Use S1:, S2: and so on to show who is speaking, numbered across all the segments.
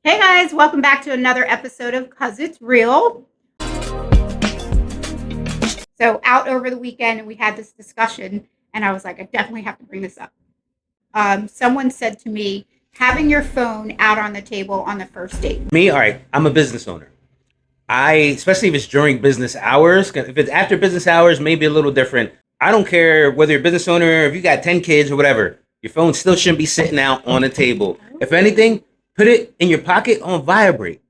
S1: Hey guys, welcome back to another episode of Cause It's Real. So out over the weekend and we had this discussion and I was like, I definitely have to bring this up. Someone said to me, having your phone out on the table on the first date.
S2: Me, all right, I'm a business owner. Especially if it's during business hours, if it's after business hours, maybe a little different. I don't care whether you're a business owner, if you got 10 kids or whatever, your phone still shouldn't be sitting out on the table. If anything, put it in your pocket on vibrate.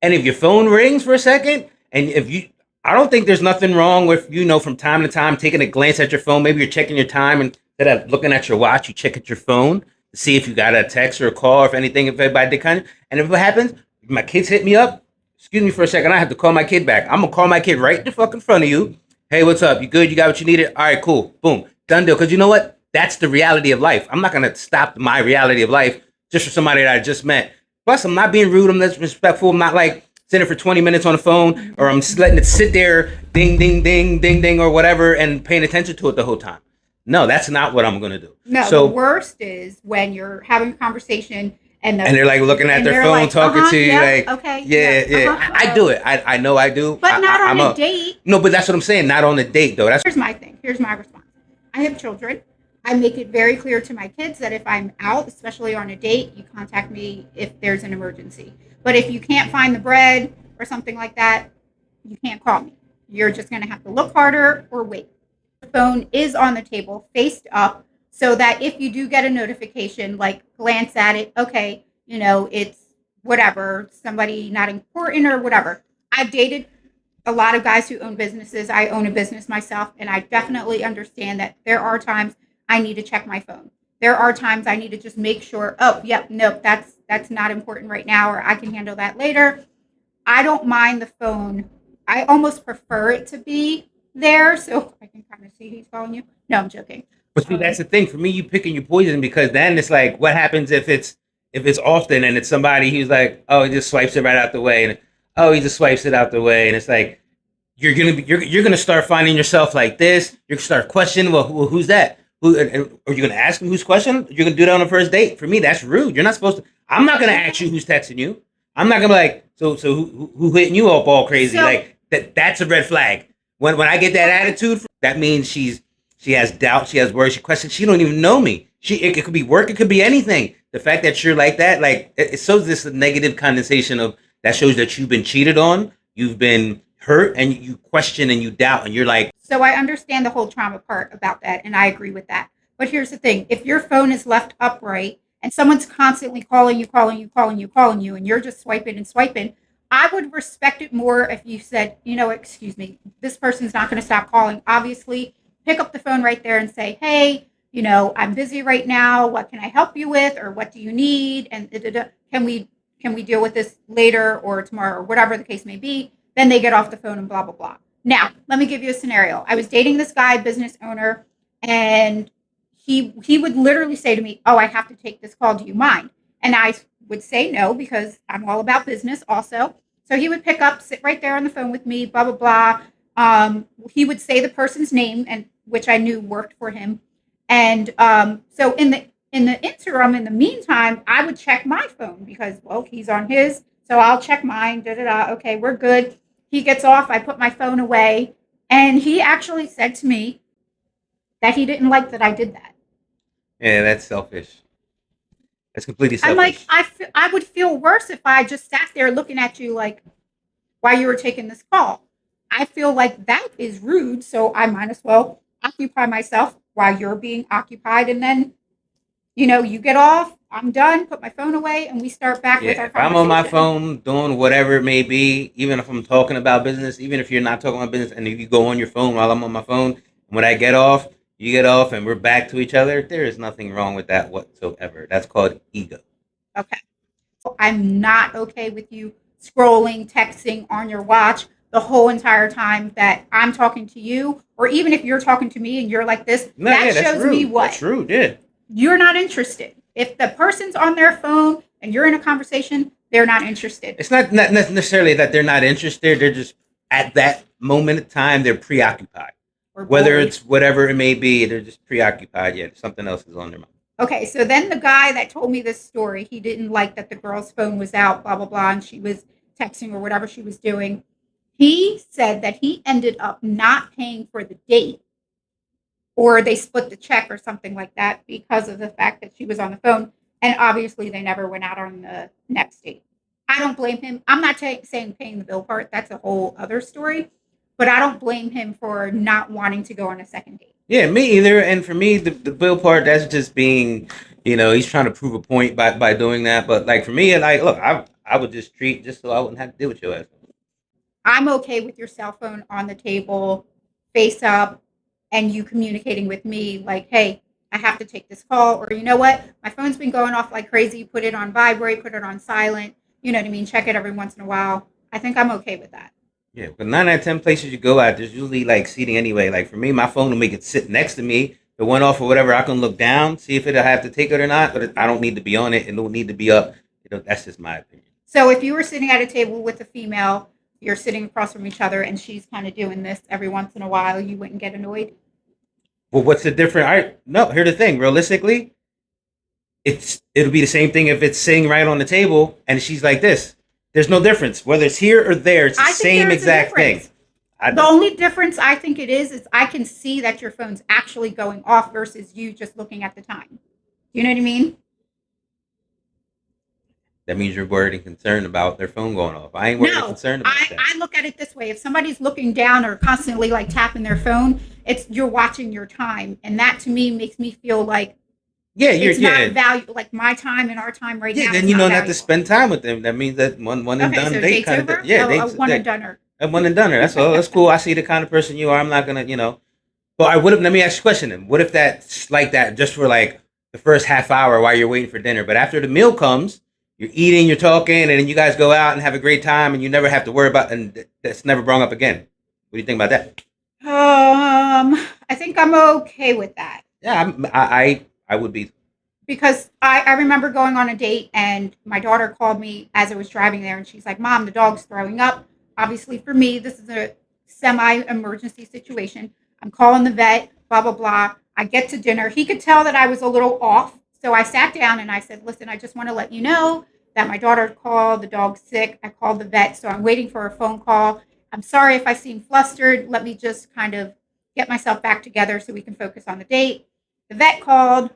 S2: And if your phone rings for a second, I don't think there's nothing wrong with, from time to time, taking a glance at your phone. Maybe you're checking your time and instead of looking at your watch, you check at your phone to see if you got a text or a call or if anything, if everybody did kind of, and if it happens, my kids hit me up. Excuse me for a second. I have to call my kid back. I'm going to call my kid right in the fucking front of you. Hey, what's up? You good? You got what you needed? All right, cool. Boom. Done deal. Because you know what? That's the reality of life. I'm not going to stop my reality of life just for somebody that I just met. Plus, I'm not being rude. I'm disrespectful. I'm not like sitting for 20 minutes on the phone or I'm just letting it sit there, ding, ding, ding, ding, ding, or whatever, and paying attention to it the whole time. No, that's not what I'm going to do.
S1: No,
S2: so,
S1: the worst is when you're having a conversation and
S2: they're like looking at their phone, like, talking to you,
S1: yeah,
S2: like,
S1: okay,
S2: yeah. I do it. I know I do.
S1: But not on a date.
S2: No, but that's what I'm saying. Not on a date, though.
S1: Here's my thing. Here's my response. I have children. I make it very clear to my kids that if I'm out, especially on a date, you contact me if there's an emergency. But if you can't find the bread or something like that, you can't call me. You're just going to have to look harder or wait. The phone is on the table, faced up, so that if you do get a notification, like glance at it, okay, it's whatever, somebody not important or whatever. I've dated a lot of guys who own businesses. I own a business myself, and I definitely understand that there are times I need to check my phone. There are times I need to just make sure, nope, that's not important right now, or I can handle that later. I don't mind the phone. I almost prefer it to be there so I can kind of see who's calling you. No, I'm joking.
S2: But see, that's the thing. For me, you picking your poison because then it's like, what happens if it's often and it's somebody who's like, oh, he just swipes it right out the way, and oh, he just swipes it out the way, and it's like you're gonna start finding yourself like this. You're gonna start questioning, well, who's that? Who? Are you gonna ask him who's questioning? You're gonna do that on the first date. For me, that's rude. You're not supposed to. I'm not gonna ask you who's texting you. I'm not gonna be like, so who hitting you up all crazy? So, like that's a red flag. When I get that attitude, that means she has doubt, she has worries, she questions. She don't even know me. It could be work, it could be anything. The fact that you're like that, like it shows this negative condensation of that shows that you've been cheated on, you've been hurt, and you question and you doubt, and you're like.
S1: So I understand the whole trauma part about that, and I agree with that. But here's the thing: if your phone is left upright and someone's constantly calling you, and you're just swiping and swiping, I would respect it more if you said, excuse me, this person's not going to stop calling. Obviously, pick up the phone right there and say, hey, I'm busy right now. What can I help you with? Or what do you need? And can we deal with this later or tomorrow or whatever the case may be? Then they get off the phone and blah, blah, blah. Now, let me give you a scenario. I was dating this guy, business owner, and he would literally say to me, oh, I have to take this call. Do you mind? And I would say no, because I'm all about business also. So he would pick up, sit right there on the phone with me, blah, blah, blah. He would say the person's name, and which I knew worked for him. And so in the interim, in the meantime, I would check my phone because, well, he's on his. So I'll check mine. Okay, we're good. He gets off. I put my phone away. And he actually said to me that he didn't like that I did that.
S2: Yeah, that's selfish. That's completely selfish.
S1: I'm like, I would feel worse if I just sat there looking at you like while you were taking this call. I feel like that is rude. So I might as well occupy myself while you're being occupied. And then, you get off, I'm done, put my phone away, and we start back with our conversation.
S2: If I'm on my phone doing whatever it may be, even if I'm talking about business, even if you're not talking about business, and if you go on your phone while I'm on my phone, and when I get off, you get off, and we're back to each other, there is nothing wrong with that whatsoever. That's called ego.
S1: Okay. So I'm not okay with you scrolling, texting on your watch the whole entire time that I'm talking to you, or even if you're talking to me and you're like this, that shows me what?
S2: That's rude, yeah.
S1: You're not interested. If the person's on their phone and you're in a conversation, they're not interested.
S2: It's not necessarily that they're not interested. They're just, at that moment in time, they're preoccupied. Whether it's whatever it may be, they're just preoccupied. Yeah, something else is on their mind.
S1: Okay, so then the guy that told me this story, he didn't like that the girl's phone was out, blah, blah, blah, and she was texting or whatever she was doing. He said that he ended up not paying for the date or they split the check or something like that because of the fact that she was on the phone. And obviously, they never went out on the next date. I don't blame him. I'm not saying paying the bill part, that's a whole other story, but I don't blame him for not wanting to go on a second date.
S2: Yeah, me either. And for me, the bill part, that's just being, he's trying to prove a point by doing that. But like for me, like, look, I would just treat just so I wouldn't have to deal with your ass.
S1: I'm okay with your cell phone on the table, face up, and you communicating with me like, hey, I have to take this call, or you know what, my phone's been going off like crazy. Put it on vibrate, put it on silent. You know what I mean? Check it every once in a while. I think I'm okay with that.
S2: Yeah, but 9 out of 10 places you go out, there's usually like seating anyway. Like for me, my phone will make it sit next to me. If it went off or whatever, I can look down, see if it'll have to take it or not. But I don't need to be on it. It don't need to be up. That's just my opinion.
S1: So if you were sitting at a table with a female, you're sitting across from each other, and she's kind of doing this every once in a while, you wouldn't get annoyed?
S2: Well, what's the difference? No. Here's the thing. Realistically, it'll be the same thing if it's sitting right on the table and she's like this. There's no difference whether it's here or there. It's the
S1: I think
S2: same
S1: there's a
S2: exact thing.
S1: difference. The only difference I think it is I can see that your phone's actually going off versus you just looking at the time. You know what I mean?
S2: That means you're worried and concerned about their phone going off. I ain't worried and
S1: No,
S2: concerned about that.
S1: I look at it this way. If somebody's looking down or constantly like tapping their phone, it's you're watching your time. And that to me makes me feel like
S2: Yeah,
S1: it's not value like my time and our time right now.
S2: Then
S1: is
S2: you
S1: not
S2: don't have to
S1: valuable.
S2: spend time with them. That means that one and
S1: Okay,
S2: done
S1: so
S2: date
S1: date's
S2: kind of
S1: over?
S2: thing. Yeah,
S1: Oh, a one and doneer.
S2: a one and done. That's all. That's cool. I see the kind of person you are. I'm not gonna. But I would have. Let me ask you a question. Then, what if that's like that just for like the first half hour while you're waiting for dinner? But after the meal comes, you're eating, you're talking, and then you guys go out and have a great time, and you never have to worry about, and that's never brought up again. What do you think about that?
S1: I think I'm okay with that.
S2: Yeah, I would be.
S1: Because I remember going on a date and my daughter called me as I was driving there and she's like, Mom, the dog's throwing up. Obviously, for me, this is a semi emergency situation. I'm calling the vet, blah, blah, blah. I get to dinner. He could tell that I was a little off. So I sat down and I said, Listen, I just want to let you know that my daughter called. The dog's sick. I called the vet. So I'm waiting for a phone call. I'm sorry if I seem flustered. Let me just kind of get myself back together so we can focus on the date. The vet called.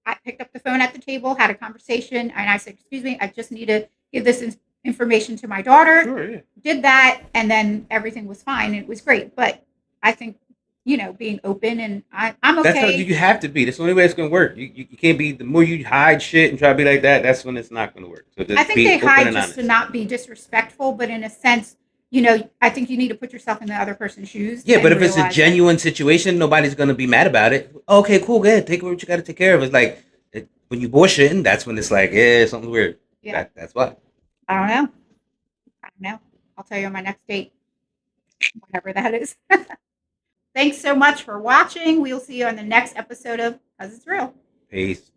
S1: I picked up the phone at the table, had a conversation, and I said, "Excuse me, I just need to give this information to my daughter."
S2: Sure, yeah.
S1: Did that, and then everything was fine. It was great. But I think, being open, and I'm
S2: That's how
S1: okay.
S2: you have to be. That's the only way it's gonna work. You can't be. The more you hide shit and try to be like that, that's when it's not gonna work. So just
S1: I think
S2: be
S1: they
S2: open
S1: hide
S2: and
S1: just
S2: honest.
S1: to not be disrespectful, but in a sense, I think you need to put yourself in the other person's shoes.
S2: Yeah, but
S1: and
S2: if it's a
S1: realize that.
S2: genuine situation, nobody's gonna be mad about it. Okay, cool, good. Take what you got to take care of. It's like when you bullshitting, that's when it's like, yeah, something's weird.
S1: Yeah,
S2: That's why.
S1: I don't know. I don't know. I'll tell you on my next date, whatever that is. Thanks so much for watching. We'll see you on the next episode of Cause It's Real.
S2: Peace.